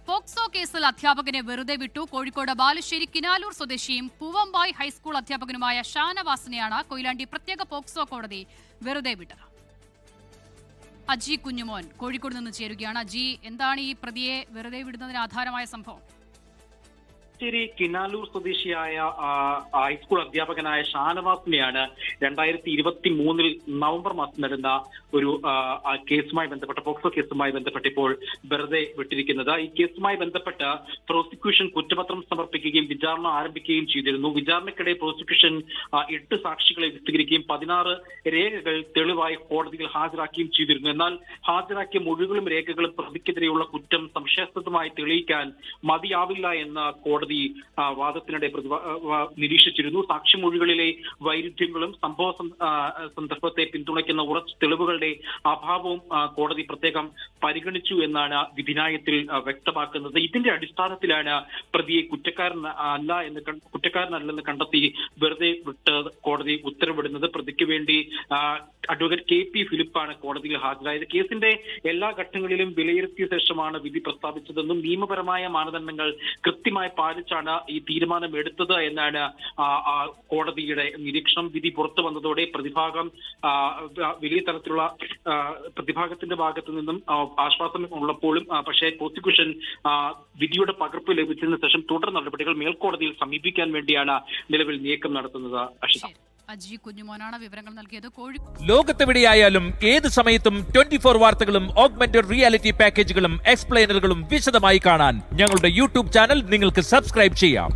POCSO കേസിൽ അധ്യാപകനെ വെറുതെ വിട്ടു. കോഴിക്കോട് ബാലുശ്ശേരി കിനാലൂർ സ്വദേശിയും പൂവമ്പായി ഹൈസ്കൂൾ അധ്യാപകനുമായ ഷാനവാസിനെയാണ് കൊയിലാണ്ടി പ്രത്യേക പോക്സോ കോടതി വെറുതെ വിട്ടത്. അജി കുഞ്ഞുമോൻ കോഴിക്കോട് നിന്ന് ചേരുകയാണ്. അജി, എന്താണ് ഈ പ്രതിയെ വെറുതെ വിടുന്നതിന് ആധാരമായ സംഭവം? കിനാലൂർ സ്വദേശിയായ ഹൈസ്കൂൾ അധ്യാപകനായ ഷാനവാസിനെയാണ് 2023 നവംബർ മാസം നടന്ന ഒരു കേസുമായി ബന്ധപ്പെട്ട പോക്സോ കേസുമായി ബന്ധപ്പെട്ട് ഇപ്പോൾ വെറുതെ വിട്ടിരിക്കുന്നത്. ഈ കേസുമായി ബന്ധപ്പെട്ട് പ്രോസിക്യൂഷൻ കുറ്റപത്രം സമർപ്പിക്കുകയും വിചാരണ ആരംഭിക്കുകയും ചെയ്തിരുന്നു. വിചാരണയ്ക്കിടെ പ്രോസിക്യൂഷൻ 8 സാക്ഷികളെ വിസ്തരിക്കുകയും 16 രേഖകൾ തെളിവായി കോടതിയിൽ ഹാജരാക്കുകയും ചെയ്തിരുന്നു. എന്നാൽ ഹാജരാക്കിയ മൊഴികളും രേഖകളും പ്രതിക്കെതിരെയുള്ള കുറ്റം സംശയാസ്പദമായി തെളിയിക്കാൻ മതിയാവില്ല എന്ന് കോടതി വാദത്തിനിടെ നിരീക്ഷിച്ചിരുന്നു. സാക്ഷിമൊഴികളിലെ വൈരുദ്ധ്യങ്ങളും സംഭവ സന്ദർഭത്തെ പിന്തുണയ്ക്കുന്ന ഉറച്ച തെളിവുകളുടെ അഭാവവും കോടതി പ്രത്യേകം പരിഗണിച്ചു എന്നാണ് വിധിന്യായത്തിൽ വ്യക്തമാക്കുന്നത്. ഇതിന്റെ അടിസ്ഥാനത്തിലാണ് പ്രതിയെ കുറ്റക്കാരനല്ലെന്ന് കണ്ടെത്തി വെറുതെ വിട്ട് കോടതി ഉത്തരവിടുന്നത്. പ്രതിക്ക് വേണ്ടി അഡ്വക്കേറ്റ് KP ഫിലിപ്പാണ് കോടതിയിൽ ഹാജരായത്. കേസിന്റെ എല്ലാ ഘട്ടങ്ങളിലും വിലയിരുത്തിയ ശേഷമാണ് വിധി പ്രസ്താവിച്ചതെന്നും നിയമപരമായ മാനദണ്ഡങ്ങൾ കൃത്യമായി പാലിച്ചാണ് ഈ തീരുമാനം എടുത്തത് എന്നാണ് കോടതിയുടെ നിരീക്ഷണം. വിധി പുറത്തു വന്നതോടെ പ്രതിഭാഗം വലിയ തരത്തിലുള്ള പ്രതിഭാഗത്തിന്റെ ഭാഗത്തു നിന്നും ആശ്വാസം ഉള്ളപ്പോഴും പക്ഷേ പ്രോസിക്യൂഷൻ വിധിയുടെ പകർപ്പ് ലഭിച്ചതിന് ശേഷം തുടർ നടപടികൾ മേൽക്കോടതിയിൽ സമീപിക്കാൻ വേണ്ടിയാണ് നിലവിൽ നീക്കം നടത്തുന്നത്. അഷിത, അജി കുഞ്ഞുമോനാണ് വിവരങ്ങൾ നൽകിയത്. ലോകത്തെവിടെയായാലും ഏത് സമയത്തും 24 വാർത്തകളും ഓഗ്മെന്റഡ് റിയാലിറ്റി പാക്കേജുകളും എക്സ്പ്ലെയിനറുകളും വിശദമായി കാണാൻ ഞങ്ങളുടെ യൂട്യൂബ് ചാനൽ നിങ്ങൾക്ക് സബ്സ്ക്രൈബ് ചെയ്യാം.